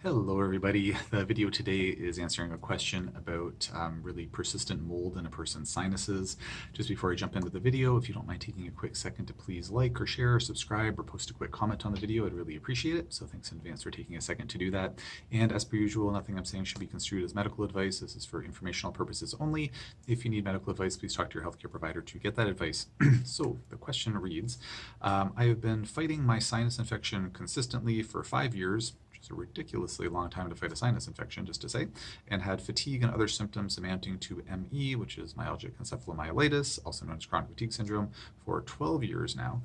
Hello everybody. The video today is answering a question about really persistent mold in a person's sinuses. Just before I jump into the video, if you don't mind taking a quick second to please like or share or subscribe or post a quick comment on the video, I'd really appreciate it. So thanks in advance for taking a second to do that. And as per usual, nothing I'm saying should be construed as medical advice. This is for informational purposes only. If you need medical advice, please talk to your healthcare provider to get that advice. So the question reads, I have been fighting my sinus infection consistently for 5 years, which is a ridiculously long time to fight a sinus infection, just to say, and had fatigue and other symptoms amounting to ME, which is myalgic encephalomyelitis, also known as chronic fatigue syndrome, for 12 years now.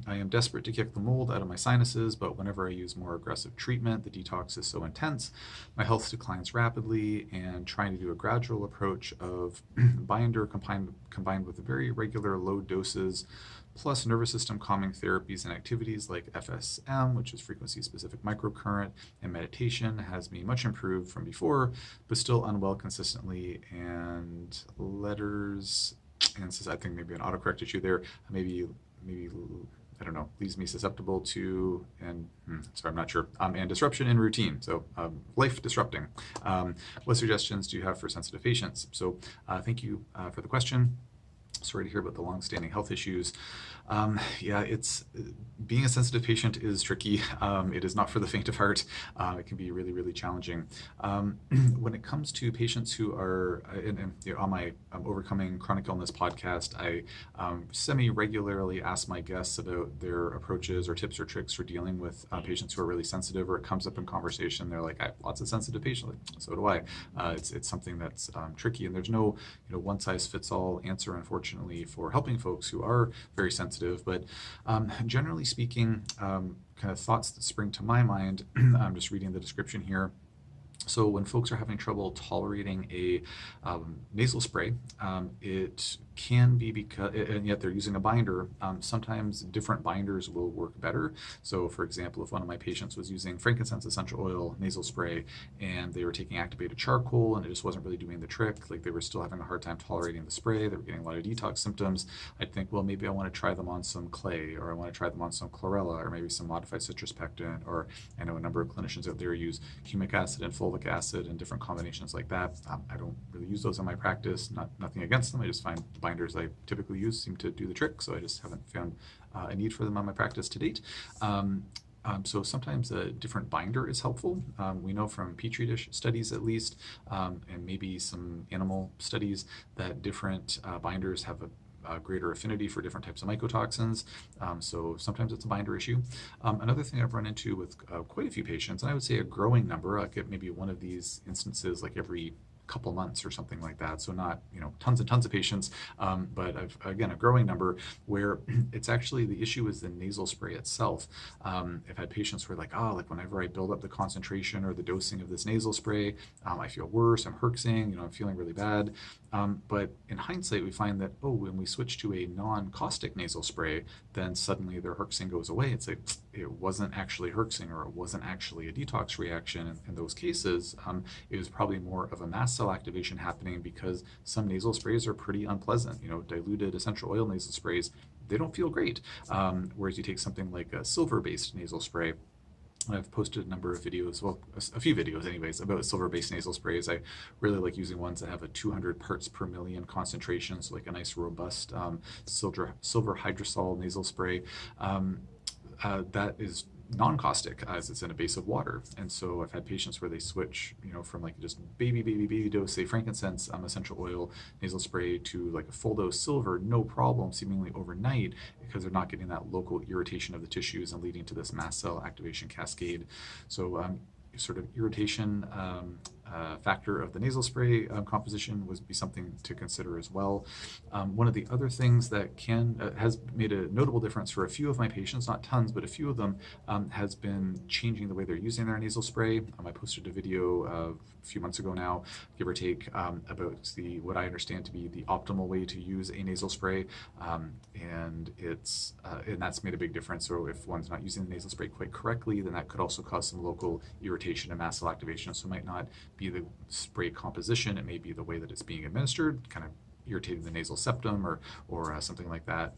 I am desperate to kick the mold out of my sinuses, but whenever I use more aggressive treatment, the detox is so intense, my health declines rapidly, and trying to do a gradual approach of binder combined with very regular low doses plus nervous system calming therapies and activities like FSM, which is frequency specific microcurrent, and meditation has me much improved from before, but still unwell consistently. And letters, and says I think maybe an autocorrect issue there, maybe I don't know, leaves me susceptible to, and sorry, I'm not sure, and disruption in routine. So life disrupting. What suggestions do you have for sensitive patients? So thank you for the question. Sorry to hear about the long-standing health issues. Yeah, it's being a sensitive patient is tricky. It is not for the faint of heart. It can be really, really challenging. When it comes to patients who are, on my Overcoming Chronic Illness podcast, I semi-regularly ask my guests about their approaches or tips or tricks for dealing with patients who are really sensitive, or it comes up in conversation. They're like, I have lots of sensitive patients. Like, so do I. It's something that's tricky, and there's no one-size-fits-all answer, unfortunately, for helping folks who are very sensitive. But generally speaking, kind of thoughts that spring to my mind, I'm just reading the description here. So when folks are having trouble tolerating a nasal spray, it can be because, and yet they're using a binder, sometimes different binders will work better. So for example, if one of my patients was using frankincense essential oil nasal spray and they were taking activated charcoal and it just wasn't really doing the trick, like they were still having a hard time tolerating the spray, they were getting a lot of detox symptoms, I'd think, well, maybe I want to try them on some clay, or I want to try them on some chlorella, or maybe some modified citrus pectin, or I know a number of clinicians out there use humic acid and fulvic acid and different combinations like that. I don't really use those in my practice, nothing against them. I just find the binders I typically use seem to do the trick, so I just haven't found a need for them on my practice to date. So sometimes a different binder is helpful. We know from petri dish studies, at least, and maybe some animal studies, that different binders have a greater affinity for different types of mycotoxins. So sometimes it's a binder issue. Another thing I've run into with quite a few patients, and I would say a growing number, I get maybe one of these instances like every couple months or something like that. So not, tons and tons of patients, but again, a growing number where it's actually, the issue is the nasal spray itself. I've had patients who are like, like whenever I build up the concentration or the dosing of this nasal spray, I feel worse, I'm herxing, I'm feeling really bad. But in hindsight, we find that, when we switch to a non-caustic nasal spray, then suddenly their herxing goes away. It's like, it wasn't actually herxing, or it wasn't actually a detox reaction. In those cases, it was probably more of a mast cell activation happening, because some nasal sprays are pretty unpleasant. Diluted essential oil nasal sprays, they don't feel great. Whereas you take something like a silver-based nasal spray. I've posted a number of videos, well, a few videos anyways, about silver-based nasal sprays. I really like using ones that have a 200 parts per million concentration, so like a nice robust silver hydrosol nasal spray. That is non-caustic, as it's in a base of water. And so I've had patients where they switch, from like just baby dose, say frankincense essential oil nasal spray, to like a full dose silver, no problem, seemingly overnight, because they're not getting that local irritation of the tissues and leading to this mast cell activation cascade. So sort of irritation factor of the nasal spray composition would be something to consider as well. One of the other things that has made a notable difference for a few of my patients, not tons, but a few of them, has been changing the way they're using their nasal spray. I posted a video a few months ago now, give or take, about what I understand to be the optimal way to use a nasal spray, and that's made a big difference. So if one's not using the nasal spray quite correctly, then that could also cause some local irritation and mast cell activation. So it might not be the spray composition, it may be the way that it's being administered, kind of irritating the nasal septum or something like that.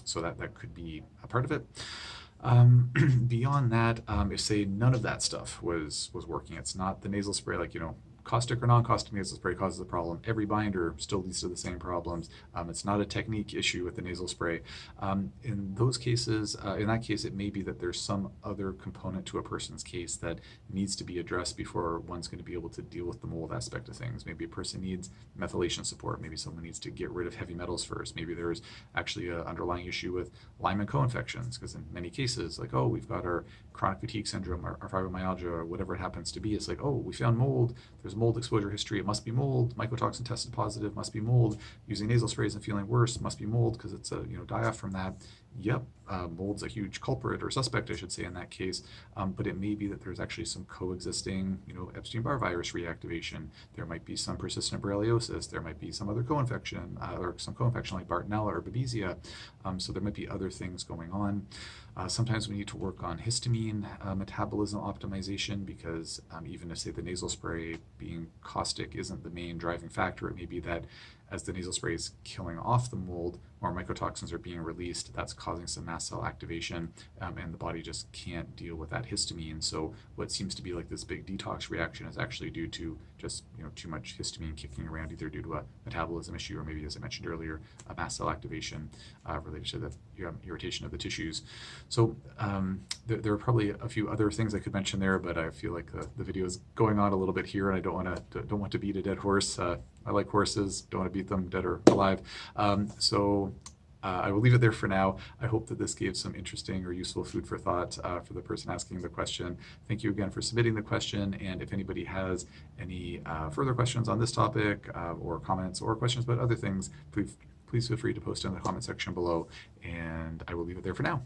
So that could be a part of it. Beyond that, if say none of that stuff was working, it's not the nasal spray, like, caustic or non-caustic nasal spray causes a problem. Every binder still leads to the same problems. It's not a technique issue with the nasal spray. In those cases, in that case, it may be that there's some other component to a person's case that needs to be addressed before one's going to be able to deal with the mold aspect of things. Maybe a person needs methylation support. Maybe someone needs to get rid of heavy metals first. Maybe there's actually an underlying issue with Lyme and co-infections, because in many cases, like, oh, we've got our chronic fatigue syndrome, our fibromyalgia, or whatever it happens to be. It's like, oh, we found mold. There's mold exposure history. It must be mold. Mycotoxin tested positive. Must be mold. Using nasal sprays and feeling worse. Must be mold because it's a die off from that. Yep, mold's a huge culprit or suspect, I should say, in that case. But it may be that there's actually some coexisting, Epstein-Barr virus reactivation. There might be some persistent borreliosis. There might be some other co-infection, or some co-infection like Bartonella or Babesia. So there might be other things going on. Sometimes we need to work on histamine metabolism optimization, because even if, say, the nasal spray being caustic isn't the main driving factor, it may be that as the nasal spray is killing off the mold, more mycotoxins are being released. That's causing some mast cell activation, and the body just can't deal with that histamine. So what seems to be like this big detox reaction is actually due to just too much histamine kicking around, either due to a metabolism issue or maybe, as I mentioned earlier, a mast cell activation related to the irritation of the tissues. So there are probably a few other things I could mention there, but I feel like the video is going on a little bit here, and I don't want to beat a dead horse. I like horses, don't want to beat them dead or alive. I will leave it there for now. I hope that this gave some interesting or useful food for thought for the person asking the question. Thank you again for submitting the question, and if anybody has any further questions on this topic, or comments or questions about other things, please feel free to post in the comment section below, and I will leave it there for now.